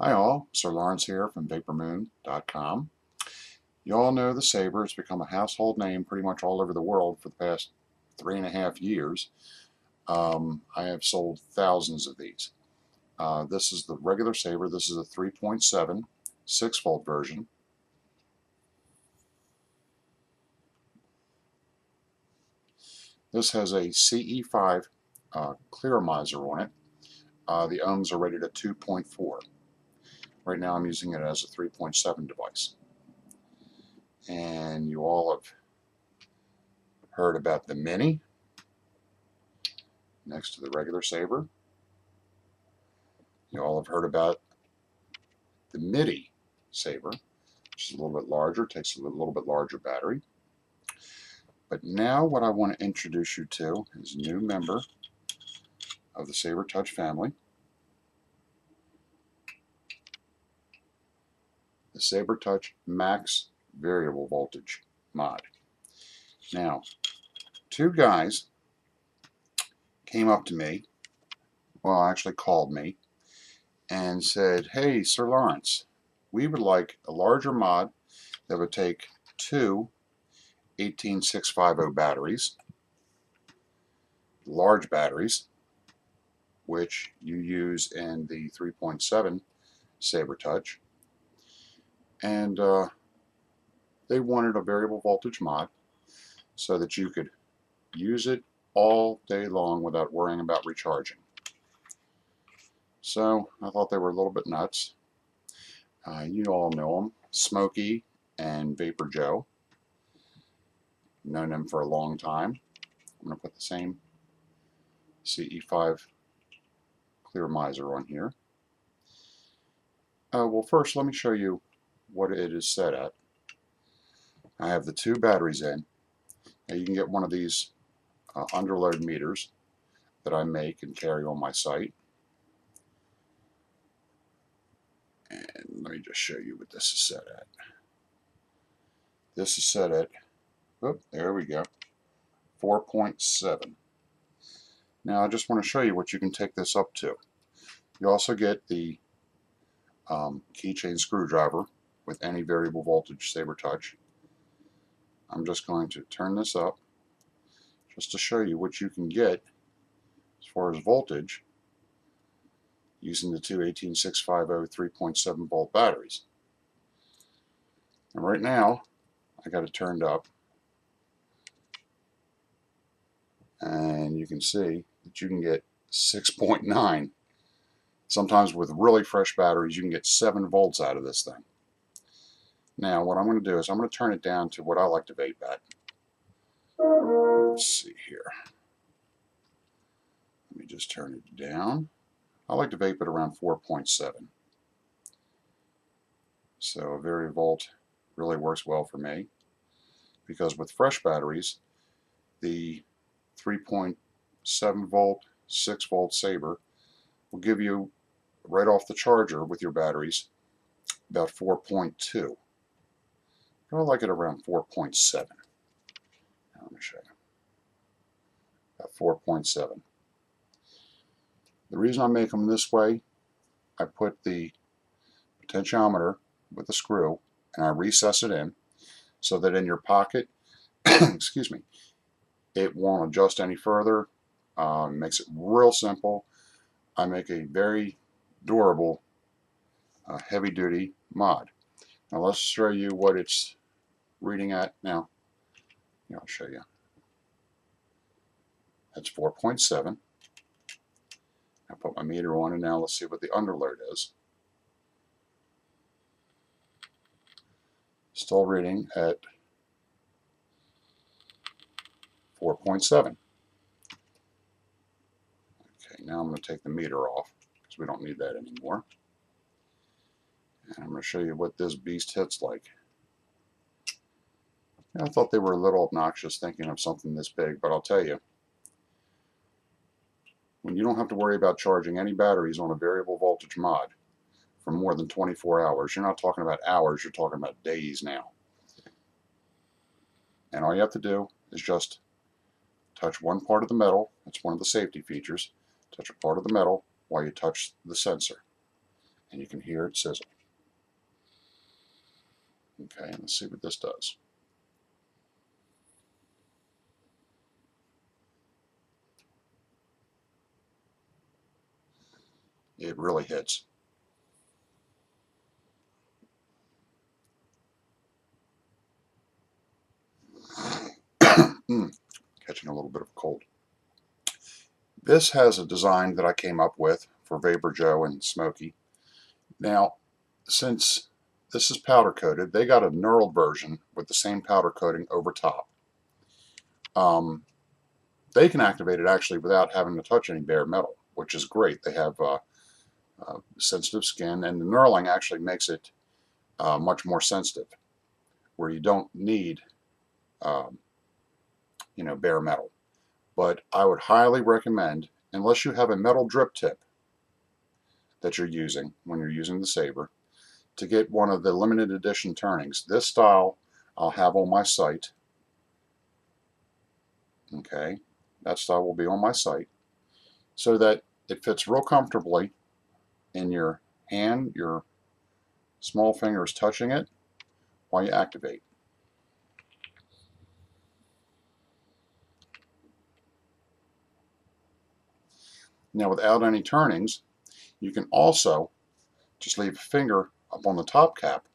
Hi all, Sir Lawrence here from VaporMoon.com. You all know the Saber has become a household name pretty much all over the world for the past 3.5 years. I have sold thousands of these. This is the regular Saber. This is a 3.7 6-volt version. This has a CE5 clearomizer on it. The ohms are rated at 2.4. Right now I'm using it as a 3.7 device. And you all have heard about the Mini next to the regular Saber. You all have heard about the MIDI Saber, which is a little bit larger, takes a little bit larger battery. But now what I want to introduce you to is a new member of the Saber Touch family, the Saber Touch MAX variable voltage mod. Now, two guys came up to me, well, actually called me, and said, "Hey, Sir Lawrence, we would like a larger mod that would take two 18650 batteries, large batteries, which you use in the 3.7 Saber Touch, and they wanted a variable voltage mod so that you could use it all day long without worrying about recharging." So I thought they were a little bit nuts. You all know them, Smokey and Vapor Joe. Known them for a long time. I'm going to put the same CE5 clearomizer on here. Well, first let me show you what it is set at. I have the two batteries in. Now you can get one of these underload meters that I make and carry on my site. And let me just show you what this is set at. This is set at, oh, there we go, 4.7. Now I just want to show you what you can take this up to. You also get the keychain screwdriver with any variable voltage Saber Touch. I'm just going to turn this up just to show you what you can get as far as voltage using the two 18650 3.7 volt batteries. And right now I got it turned up, and you can see that you can get 6.9. Sometimes with really fresh batteries you can get 7 volts out of this thing. Now what I'm going to do is I'm going to turn it down to what I like to vape at. Let's see here. Let me just turn it down. I like to vape at around 4.7. So a VariVolt really works well for me, because with fresh batteries, the 3.7 volt, 6 volt Saber will give you right off the charger with your batteries about 4.2. I like it around 4.7. Now let me show you. About 4.7. The reason I make them this way, I put the potentiometer with the screw and I recess it in so that in your pocket, excuse me, it won't adjust any further. Makes it real simple. I make a very durable, heavy-duty mod. Now let's show you what it's reading at now. Yeah, I'll show you. That's 4.7. I put my meter on, and now let's see what the underload is. Still reading at 4.7. Okay, now I'm going to take the meter off because we don't need that anymore. And I'm going to show you what this beast hits like. I thought they were a little obnoxious thinking of something this big, but I'll tell you, when you don't have to worry about charging any batteries on a variable voltage mod for more than 24 hours, you're not talking about hours, you're talking about days now. And all you have to do is just touch one part of the metal. That's one of the safety features. Touch a part of the metal while you touch the sensor. and you can hear it sizzle. Okay, let's see what this does. It really hits. Catching a little bit of a cold. This has a design that I came up with for Vapor Joe and Smokey. Now, since this is powder coated, they got a knurled version with the same powder coating over top. They can activate it actually without having to touch any bare metal, which is great. They have sensitive skin, and the knurling actually makes it much more sensitive, where you don't need bare metal. But I would highly recommend, unless you have a metal drip tip that you're using when you're using the Saber, to get one of the limited edition turnings. This style I'll have on my site. Okay, that style will be on my site, so that it fits real comfortably in your hand. Your small finger is touching it while you activate. Now, without any turnings, you can also just leave a finger up on the top cap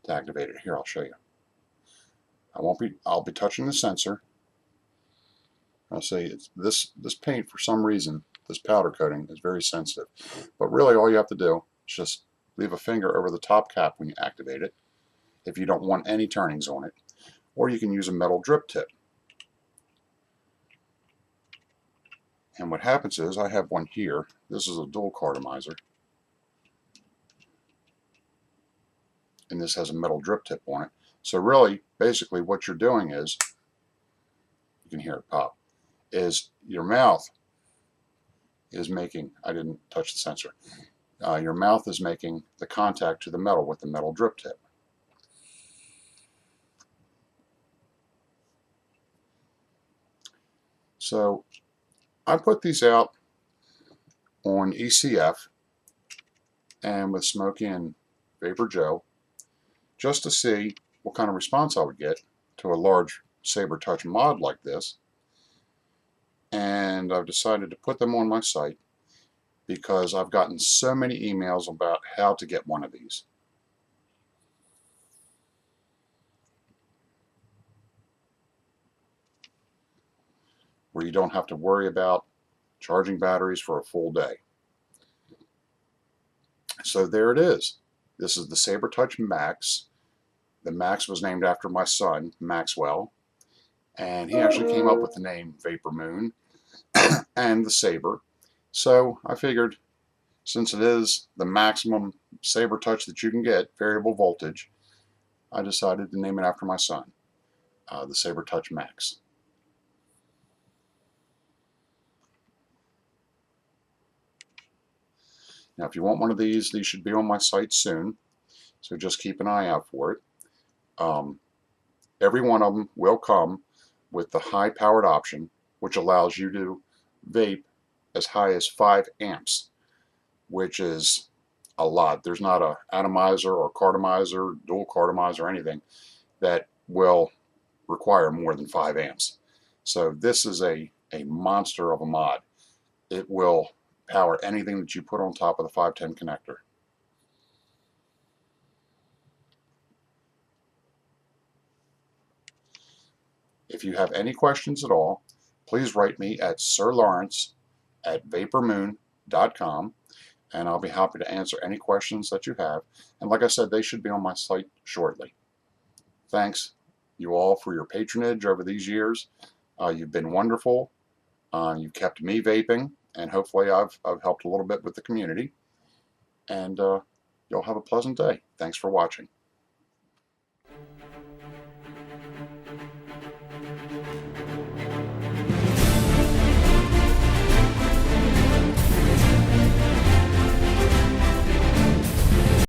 to activate it. Here, I'll show you. I'll be touching the sensor. I'll say it's this paint, for some reason, this powder coating is very sensitive. But really all you have to do is just leave a finger over the top cap when you activate it, if you don't want any turnings on it. Or you can use a metal drip tip. And what happens is, I have one here. This is a dual cartomizer. And this has a metal drip tip on it. So really, basically what you're doing is, you can hear it pop, is your mouth is making, I didn't touch the sensor, your mouth is making the contact to the metal with the metal drip tip. So I put these out on ECF and with Smokey and Vapor Joe just to see what kind of response I would get to a large Saber Touch mod like this. And I've decided to put them on my site because I've gotten so many emails about how to get one of these. Where you don't have to worry about charging batteries for a full day. So there it is. This is the Saber Touch Max. The Max was named after my son, Maxwell, and he actually came up with the name Vapor Moon and the Saber. So I figured, since it is the maximum Saber Touch that you can get, variable voltage, I decided to name it after my son, the Saber Touch Max. Now, if you want one of these should be on my site soon, so just keep an eye out for it. Every one of them will come with the high-powered option, which allows you to vape as high as 5 amps, which is a lot. There's not an atomizer or cartomizer, dual cartomizer, or anything that will require more than 5 amps. So this is a monster of a mod. It will power anything that you put on top of the 510 connector. If you have any questions at all, please write me at sirlawrence@vapormoon.com, and I'll be happy to answer any questions that you have. And like I said, they should be on my site shortly. Thanks you all for your patronage over these years. You've been wonderful. You've kept me vaping, and hopefully I've helped a little bit with the community. And you'll have a pleasant day. Thanks for watching.